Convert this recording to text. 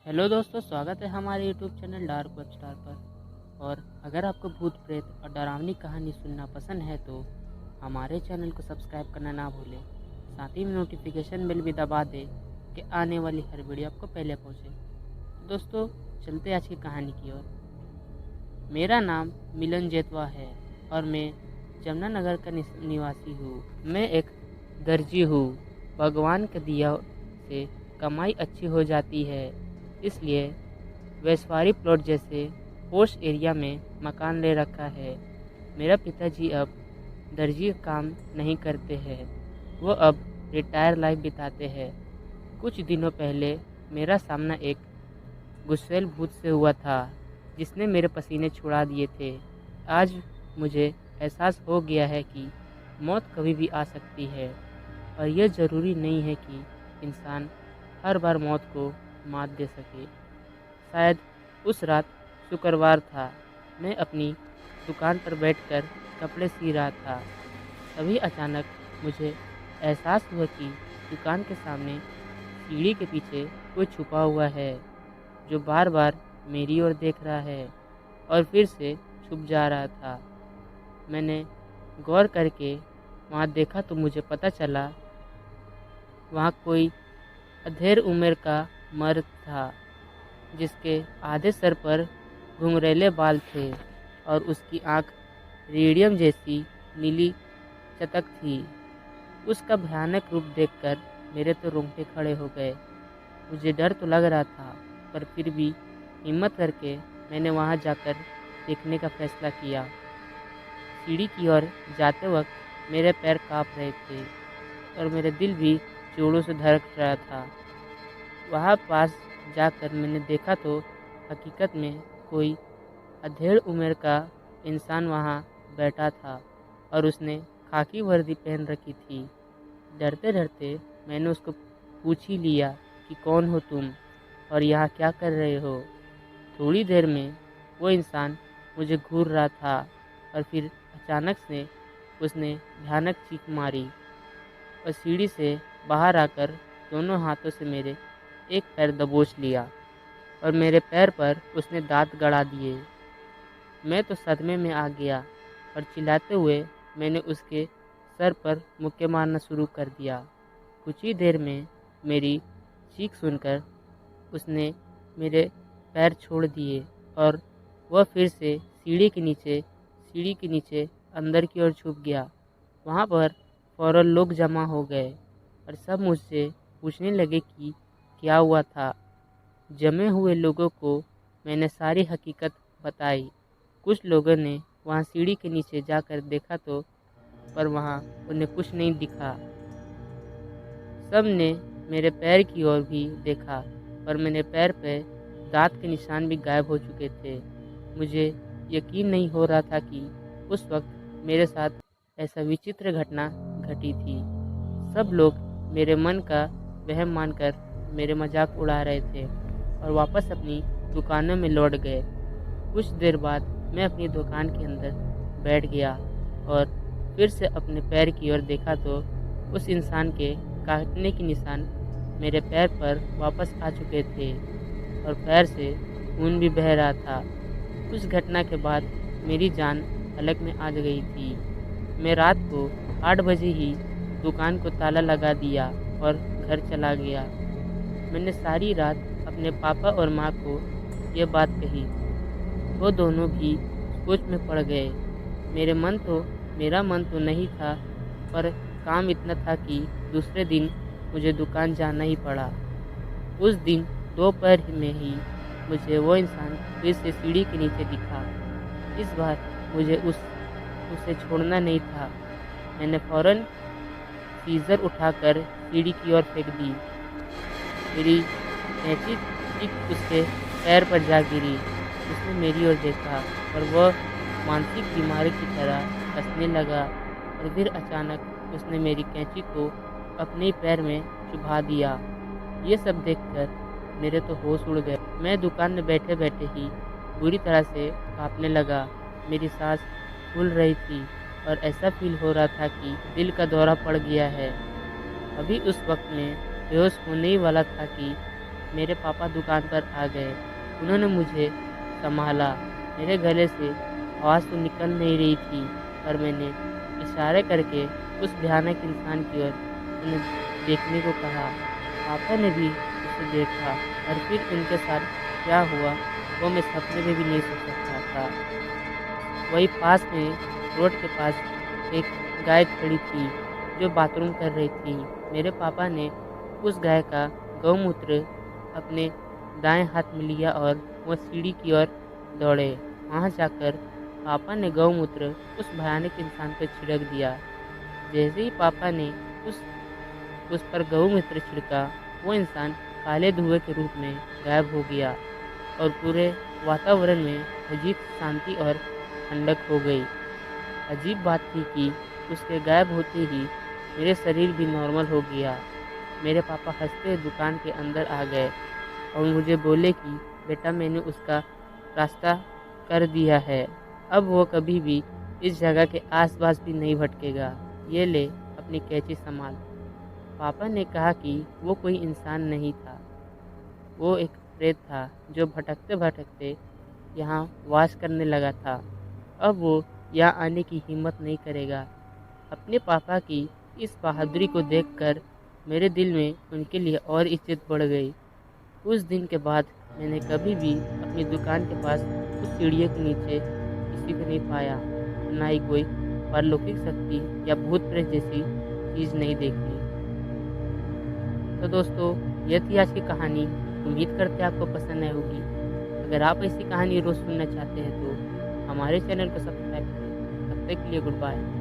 Hello दोस्तों, स्वागत है हमारे YouTube channel dark web star पर। और अगर आपको भूत प्रेत और डरावनी कहानी सुनना पसंद है तो हमारे चैनल को सब्सक्राइब करना ना भूलें। साथ ही में नोटिफिकेशन बेल भी दबा दें कि आने वाली हर वीडियो आपको पहले पहुंचे। दोस्तों, चलते आज की कहानी की ओर। मेरा नाम मिलन जेतवा है और मैं जमुनानगर का निवासी हूँ। मैं एक दर्जी हूँ। भगवान के दिया से कमाई अच्छी हो जाती है, इसलिए वैश्वारी प्लॉट जैसे पोश एरिया में मकान ले रखा है। मेरा पिताजी अब दर्जी काम नहीं करते हैं, वो अब रिटायर लाइफ बिताते हैं। कुछ दिनों पहले मेरा सामना एक गुस्सैल भूत से हुआ था जिसने मेरे पसीने छुड़ा दिए थे। आज मुझे एहसास हो गया है कि मौत कभी भी आ सकती है और यह ज़रूरी नहीं है कि इंसान हर बार मौत को मात दे सके। शायद उस रात शुक्रवार था। मैं अपनी दुकान पर बैठकर कपड़े सी रहा था। तभी अचानक मुझे एहसास हुआ कि दुकान के सामने सीढ़ी के पीछे कोई छुपा हुआ है जो बार बार मेरी ओर देख रहा है और फिर से छुप जा रहा था। मैंने गौर करके वहाँ देखा तो मुझे पता चला वहाँ कोई अधेड़ उम्र का मर्द था जिसके आधे सर पर घुंघरेले बाल थे और उसकी आंख रेडियम जैसी नीली चटक थी। उसका भयानक रूप देखकर मेरे तो रोंगटे खड़े हो गए। मुझे डर तो लग रहा था, पर फिर भी हिम्मत करके मैंने वहां जाकर देखने का फैसला किया। सीढ़ी की ओर जाते वक्त मेरे पैर कांप रहे थे और मेरा दिल भी जोरों से धड़क रहा था। वहाँ पास जाकर मैंने देखा तो हकीकत में कोई अधेड़ उम्र का इंसान वहाँ बैठा था और उसने खाकी वर्दी पहन रखी थी। डरते डरते मैंने उसको पूछ ही लिया कि कौन हो तुम और यहाँ क्या कर रहे हो। थोड़ी देर में वो इंसान मुझे घूर रहा था और फिर अचानक से उसने भयानक चीख मारी और सीढ़ी से बाहर आकर दोनों हाथों से मेरे एक पैर दबोच लिया और मेरे पैर पर उसने दांत गड़ा दिए। मैं तो सदमे में आ गया और चिल्लाते हुए मैंने उसके सर पर मुक्के मारना शुरू कर दिया। कुछ ही देर में मेरी चीख सुनकर उसने मेरे पैर छोड़ दिए और वह फिर से सीढ़ी के नीचे अंदर की ओर छुप गया। वहाँ पर फौरन लोग जमा हो गए और सब मुझसे पूछने लगे कि क्या हुआ था। जमे हुए लोगों को मैंने सारी हकीकत बताई। कुछ लोगों ने वहाँ सीढ़ी के नीचे जाकर देखा तो पर वहाँ उन्हें कुछ नहीं दिखा। सब ने मेरे पैर की ओर भी देखा पर मेरे पैर पे दांत के निशान भी गायब हो चुके थे। मुझे यकीन नहीं हो रहा था कि उस वक्त मेरे साथ ऐसा विचित्र घटना घटी थी। सब लोग मेरे मन का वहम मानकर मेरे मजाक उड़ा रहे थे और वापस अपनी दुकानों में लौट गए। कुछ देर बाद मैं अपनी दुकान के अंदर बैठ गया और फिर से अपने पैर की ओर देखा तो उस इंसान के काटने के निशान मेरे पैर पर वापस आ चुके थे और पैर से खून भी बह रहा था। उस घटना के बाद मेरी जान हलक में आ गई थी। मैं रात को 8 बजे ही दुकान को ताला लगा दिया और घर चला गया। मैंने सारी रात अपने पापा और माँ को यह बात कही। वो दोनों भी सोच में पड़ गए। मेरा मन तो नहीं था, पर काम इतना था कि दूसरे दिन मुझे दुकान जाना ही पड़ा। उस दिन दोपहर में ही मुझे वो इंसान फिर से सीढ़ी के नीचे दिखा। इस बार मुझे उसे छोड़ना नहीं था। मैंने फौरन सीजर उठाकर सीढ़ी की ओर फेंक दी। मेरी कैंची ठीक उसके पैर पर जा गिरी। उसने मेरी ओर देखा और वह मानसिक बीमारी की तरह हंसने लगा और फिर अचानक उसने मेरी कैंची को अपने ही पैर में चुभा दिया। ये सब देखकर मेरे तो होश उड़ गए। मैं दुकान में बैठे बैठे ही बुरी तरह से कांपने लगा। मेरी सांस फूल रही थी और ऐसा फील हो रहा था कि दिल का दौरा पड़ गया है। अभी उस वक्त में बेहोश होने ही वाला था कि मेरे पापा दुकान पर आ गए। उन्होंने मुझे संभाला। मेरे गले से आवाज़ तो निकल नहीं रही थी, पर मैंने इशारे करके उस भयानक इंसान की ओर उन्हें देखने को कहा। पापा ने भी उसे देखा और फिर उनके साथ क्या हुआ वो मैं सपने में भी नहीं सोच सकता था। वही पास में रोड के पास एक गाय खड़ी थी जो बाथरूम कर रही थी। मेरे पापा ने उस गाय का गौमूत्र अपने दाएं हाथ में लिया और वो सीढ़ी की ओर दौड़े। वहां जाकर पापा ने गौमूत्र उस भयानक इंसान पर छिड़क दिया। जैसे ही पापा ने उस उस पर गौमूत्र छिड़का, वो इंसान काले धुएं के रूप में गायब हो गया और पूरे वातावरण में अजीब शांति और ठंडक हो गई। अजीब बात थी कि उसके गायब होते ही मेरे शरीर भी नॉर्मल हो गया। मेरे पापा हंसते हुए दुकान के अंदर आ गए और मुझे बोले कि बेटा मैंने उसका रास्ता कर दिया है, अब वो कभी भी इस जगह के आसपास भी नहीं भटकेगा। ये ले अपनी कैंची संभाल। पापा ने कहा कि वो कोई इंसान नहीं था, वो एक प्रेत था जो भटकते भटकते यहाँ वास करने लगा था। अब वो यहाँ आने की हिम्मत नहीं करेगा। अपने पापा की इस बहादुरी को देखकर मेरे दिल में उनके लिए और इज्जत बढ़ गई। उस दिन के बाद मैंने कभी भी अपनी दुकान के पास उस सीढ़ियों के नीचे किसी को नहीं पाया, ना ही कोई परलौकिक शक्ति या भूत प्रेत जैसी चीज़ नहीं देखी। तो दोस्तों, यह थी आज की कहानी। उम्मीद करते हैं आपको पसंद आई होगी। अगर आप ऐसी कहानी रोज़ सुनना चाहते हैं तो हमारे चैनल को सब्सक्राइब करें। तब तक के लिए गुड बाय।